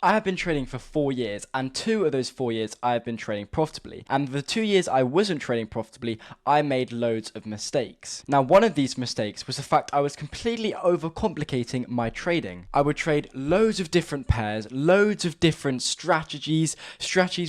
I have been trading for 4 years, and 2 of those 4 years I have been trading profitably. And the 2 years I wasn't trading profitably, I made loads of mistakes. Now, one of these mistakes was the fact I was completely overcomplicating my trading. I would trade loads of different pairs, loads of different strategies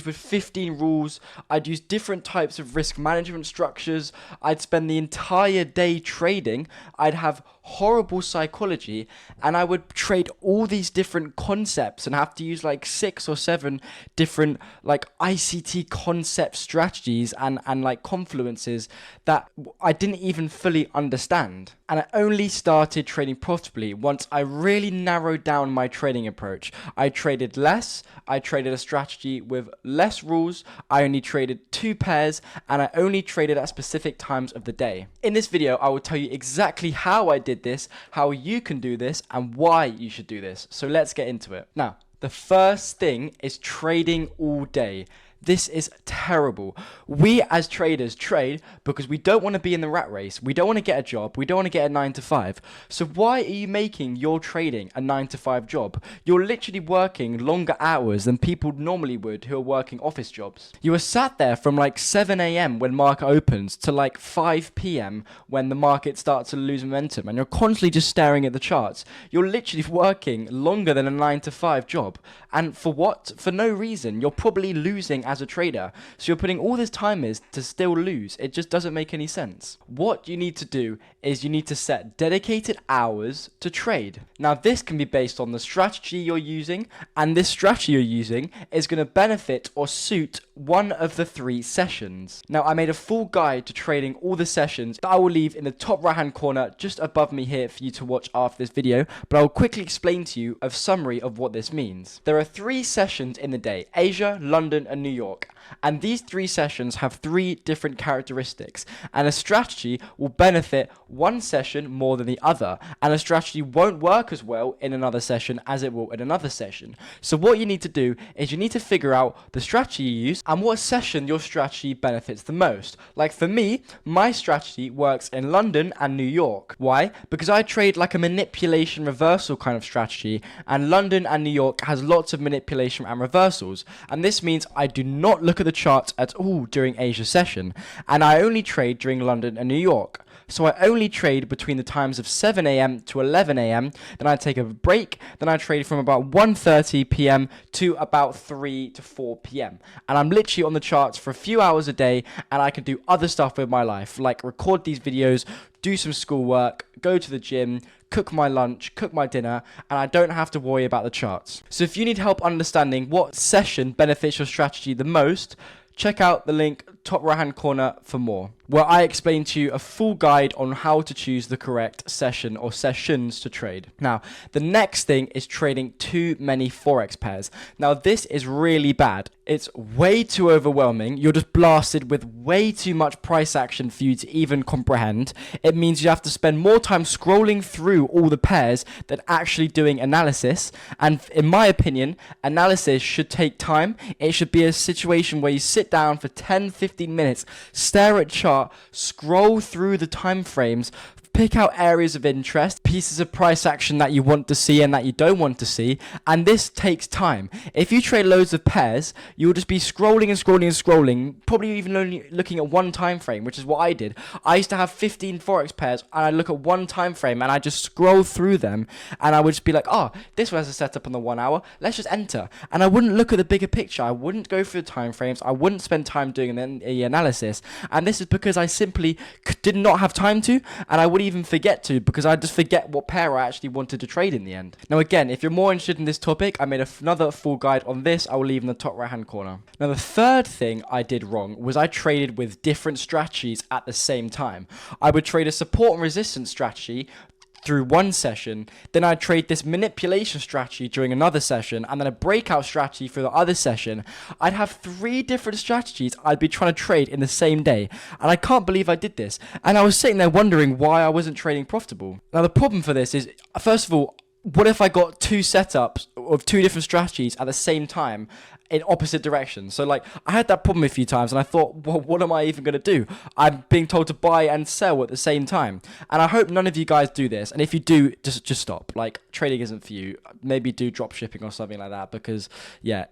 with 15 rules. I'd use different types of risk management structures. I'd spend the entire day trading. I'd have horrible psychology, and I would trade all these different concepts and have to use like 6 or 7 different like ICT concept strategies and like confluences that I didn't even fully understand. And I only started trading profitably once I really narrowed down my trading approach. I traded less, I traded a strategy with less rules, I only traded 2 pairs, and I only traded at specific times of the day. In this video, I will tell you exactly how I did this, how you can do this, and why you should do this. So let's get into it. Now, the first thing is trading all day. This is terrible. We as traders trade because we don't want to be in the rat race. We don't want to get a job. We don't want to get a 9 to 5. So why are you making your trading a 9 to 5 job? You're literally working longer hours than people normally would who are working office jobs. You are sat there from like 7 a.m. when market opens to like 5 p.m. when the market starts to lose momentum, and you're constantly just staring at the charts. You're literally working longer than a 9 to 5 job. And for what? For no reason. You're probably losing as a trader. So you're putting all this time in to still lose. It just doesn't make any sense. What you need to do is you need to set dedicated hours to trade. Now, this can be based on the strategy you're using, and this strategy you're using is going to benefit or suit one of the 3 sessions. Now, I made a full guide to trading all the sessions that I will leave in the top right hand corner just above me here for you to watch after this video, but I will quickly explain to you a summary of what this means. There are 3 sessions in the day: Asia, London, and New York. And these 3 sessions have 3 different characteristics, and a strategy will benefit one session more than the other, and a strategy won't work as well in another session as it will in another session. So what you need to do is you need to figure out the strategy you use and what session your strategy benefits the most. Like for me, my strategy works in London and New York. Why? Because I trade like a manipulation reversal kind of strategy, and London and New York has lots of manipulation and reversals, and this means I do not look at the charts at all during Asia session, and I only trade during London and New York. So I only trade between the times of 7 a.m. to 11 a.m. Then I take a break. Then I trade from about 1:30 p.m. to about 3 to 4 p.m. And I'm literally on the charts for a few hours a day, and I can do other stuff with my life, like record these videos, do some schoolwork, go to the gym, cook my lunch, cook my dinner, and I don't have to worry about the charts. So if you need help understanding what session benefits your strategy the most, check out the link top right hand corner for more, where I explain to you a full guide on how to choose the correct session or sessions to trade. Now, the next thing is trading too many forex pairs. Now, this is really bad. It's way too overwhelming. You're just blasted with way too much price action for you to even comprehend. It means you have to spend more time scrolling through all the pairs than actually doing analysis. And in my opinion, analysis should take time. It should be a situation where you sit down for 10-15 minutes, stare at chart, scroll through the time frames, pick out areas of interest, pieces of price action that you want to see and that you don't want to see, and this takes time. If you trade loads of pairs, you'll just be scrolling and scrolling and scrolling, probably even only looking at one time frame, which is what I did. I used to have 15 forex pairs, and I look at one time frame and I just scroll through them, and I would just be like, oh, this one has a setup on the 1 hour, let's just enter. And I wouldn't look at the bigger picture. I wouldn't go through the time frames. I wouldn't spend time doing the analysis, and this is because I simply did not have time to, and I would even forget to, because I just forget what pair I actually wanted to trade in the end. Now again, if you're more interested in this topic, I made another full guide on this. I will leave in the top right hand corner. Now the third thing I did wrong was I traded with different strategies at the same time. I would trade a support and resistance strategy through one session, then I'd trade this manipulation strategy during another session, and then a breakout strategy for the other session. I'd have 3 different strategies I'd be trying to trade in the same day, and I can't believe I did this. And I was sitting there wondering why I wasn't trading profitable. Now the problem for this is, first of all, what if I got two setups of two different strategies at the same time in opposite directions? So like, I had that problem a few times and I thought, well, what am I even going to do? I'm being told to buy and sell at the same time. And I hope none of you guys do this. And if you do, just stop. Like, trading isn't for you. Maybe do drop shipping or something like that, because yeah,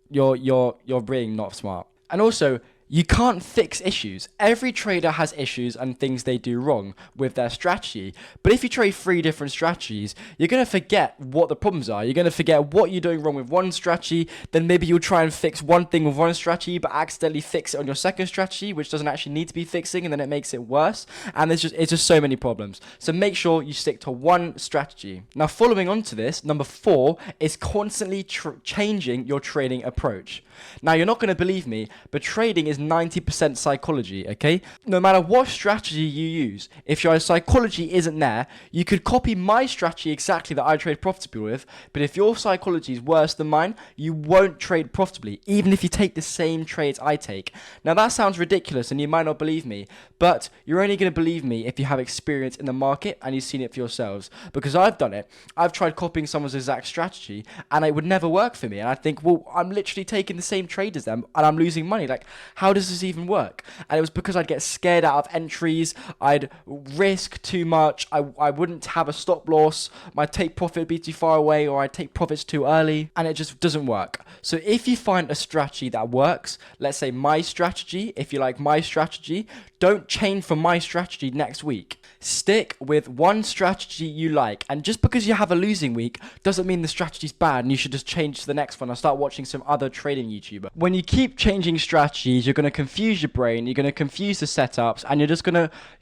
you're being not smart. And also, you can't fix issues. Every trader has issues and things they do wrong with their strategy. But if you trade 3 different strategies, you're going to forget what the problems are. You're going to forget what you're doing wrong with one strategy. Then maybe you'll try and fix one thing with one strategy, but accidentally fix it on your second strategy, which doesn't actually need to be fixing, and then it makes it worse. And it's just so many problems. So make sure you stick to one strategy. Now, following on to this, number 4 is constantly changing your trading approach. Now, you're not going to believe me, but trading is 90% psychology, okay? No matter what strategy you use, if your psychology isn't there, you could copy my strategy exactly that I trade profitably with, but if your psychology is worse than mine, you won't trade profitably, even if you take the same trades I take. Now, that sounds ridiculous and you might not believe me, but you're only going to believe me if you have experience in the market and you've seen it for yourselves, because I've done it. I've tried copying someone's exact strategy and it would never work for me, and I think, well, I'm literally taking the same trade as them and I'm losing money. Like, how does this even work? And it was because I'd get scared out of entries, I'd risk too much, I wouldn't have a stop loss, my take profit would be too far away, or I'd take profits too early, and it just doesn't work. So if you find a strategy that works, let's say my strategy, if you like my strategy, don't change from my strategy next week. Stick with one strategy you like, and just because you have a losing week doesn't mean the strategy's bad and you should just change to the next one and start watching some other trading YouTuber. When you keep changing strategies, you're going to confuse your brain, you're going to confuse the setups, and you're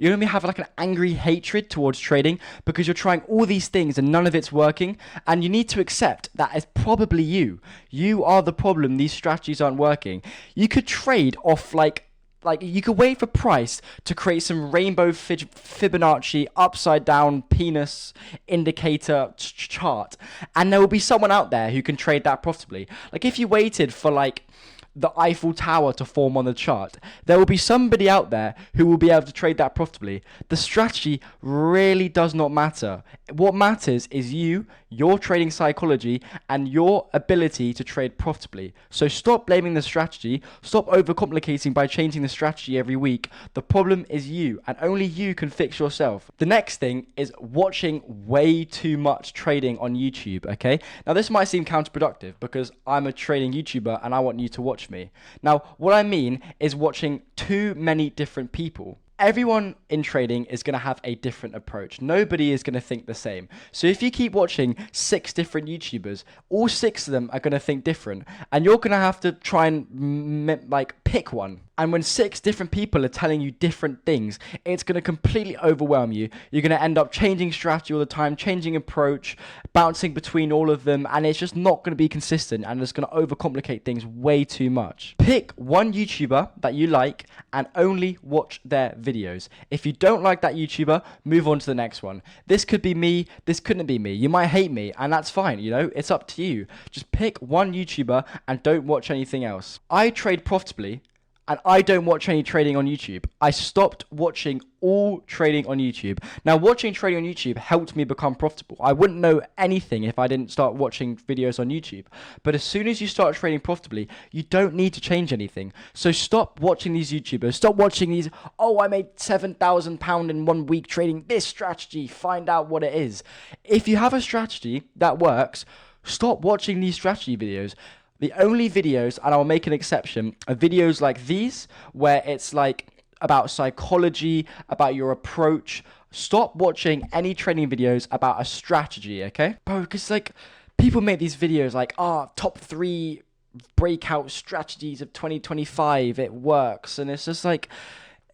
going to have like an angry hatred towards trading because you're trying all these things and none of it's working, and you need to accept that it's probably you. You are the problem. These strategies aren't working. You could trade off like you could wait for price to create some rainbow Fibonacci upside down penis indicator chart, and there will be someone out there who can trade that profitably. Like, if you waited for like the Eiffel Tower to form on the chart, there will be somebody out there who will be able to trade that profitably. The strategy really does not matter. What matters is your trading psychology, and your ability to trade profitably. So stop blaming the strategy. Stop overcomplicating by changing the strategy every week. The problem is you, and only you can fix yourself. The next thing is watching way too much trading on YouTube, okay? Now, this might seem counterproductive because I'm a trading YouTuber and I want you to watch me. Now, what I mean is watching too many different people. Everyone in trading is going to have a different approach. Nobody is going to think the same. So if you keep watching 6 different YouTubers, all 6 of them are going to think different, and you're going to have to try and pick one. And when 6 different people are telling you different things, it's going to completely overwhelm you. You're going to end up changing strategy all the time, changing approach, bouncing between all of them, and it's just not going to be consistent, and it's going to overcomplicate things way too much. Pick one YouTuber that you like and only watch their videos. If you don't like that YouTuber, move on to the next one. This could be me, this couldn't be me. You might hate me, and that's fine, it's up to you. Just pick one YouTuber and don't watch anything else. I trade profitably, and I don't watch any trading on YouTube. I stopped watching all trading on YouTube. Now, watching trading on YouTube helped me become profitable. I wouldn't know anything if I didn't start watching videos on YouTube. But as soon as you start trading profitably, you don't need to change anything. So stop watching these YouTubers. Stop watching these, I made £7,000 in 1 week trading this strategy. Find out what it is. If you have a strategy that works, stop watching these strategy videos. The only videos, and I'll make an exception, are videos like these, where it's like about psychology, about your approach. Stop watching any trading videos about a strategy, okay? Bro, because people make these videos like, top 3 breakout strategies of 2025, it works. And it's just like,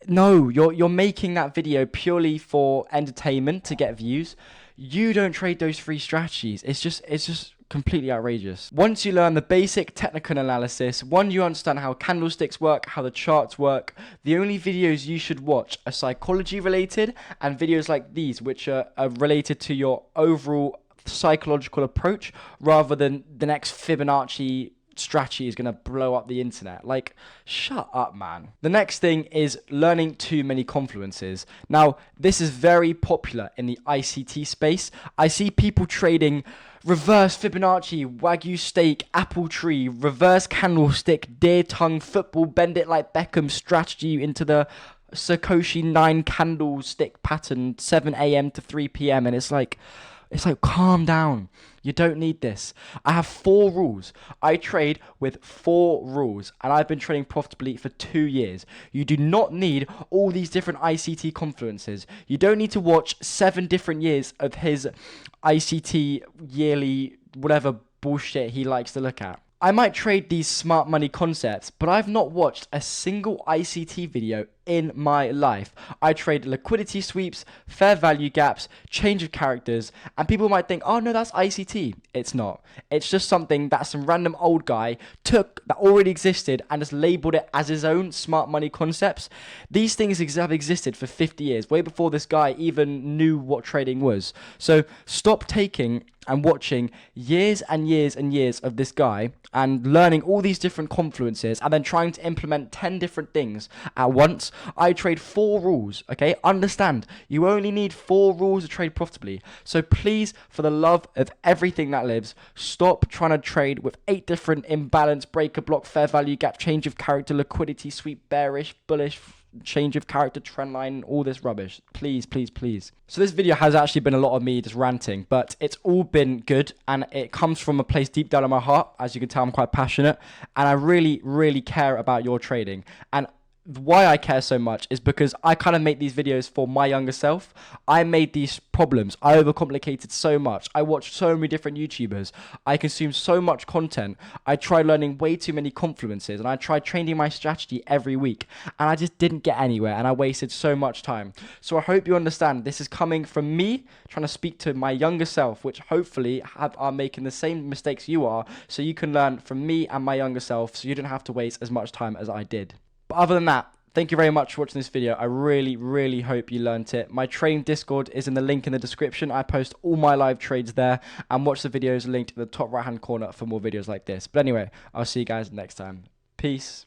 no, you're making that video purely for entertainment, to get views. You don't trade those 3 strategies. It's just completely outrageous. Once you learn the basic technical analysis, you understand how candlesticks work, how the charts work, the only videos you should watch are psychology related, and videos like these, which are related to your overall psychological approach, rather than the next Fibonacci strategy is going to blow up the internet. Like, shut up, man. The next thing is learning too many confluences. Now, this is very popular in the ICT space. I see people trading reverse Fibonacci, Wagyu steak, apple tree, reverse candlestick, deer tongue, football, bend it like Beckham strategy into the Sakoshi 9 candlestick pattern, 7 a.m. to 3 p.m. And it's like, calm down. You don't need this. I have 4 rules. I trade with 4 rules, and I've been trading profitably for 2 years. You do not need all these different ICT confluences. You don't need to watch 7 different years of his ICT yearly whatever bullshit he likes to look at. I might trade these smart money concepts, but I've not watched a single ICT video in my life. I trade liquidity sweeps, fair value gaps, change of characters, and people might think, oh no, that's ICT. It's not. It's just something that some random old guy took that already existed and just labeled it as his own smart money concepts. These things have existed for 50 years, way before this guy even knew what trading was. So stop taking and watching years and years and years of this guy and learning all these different confluences and then trying to implement 10 different things at once. I trade 4 rules, okay? Understand, you only need 4 rules to trade profitably. So please, for the love of everything that lives, stop trying to trade with 8 different imbalance, breaker block, fair value gap, change of character, liquidity sweep, bearish, bullish, change of character, trend line, all this rubbish. Please, please, please. So this video has actually been a lot of me just ranting, but it's all been good, and it comes from a place deep down in my heart. As you can tell, I'm quite passionate, and I really, really care about your trading. And why I care so much is because I kind of make these videos for my younger self. I made these problems. I overcomplicated so much. I watched so many different YouTubers. I consumed so much content. I tried learning way too many confluences, and I tried changing my strategy every week, and I just didn't get anywhere, and I wasted so much time. So I hope you understand this is coming from me trying to speak to my younger self, which hopefully are making the same mistakes you are, so you can learn from me and my younger self, so you don't have to waste as much time as I did. But other than that, thank you very much for watching this video. I really, really hope you learnt it. My trading Discord is in the link in the description. I post all my live trades there, and watch the videos linked in the top right hand corner for more videos like this. But anyway, I'll see you guys next time. Peace.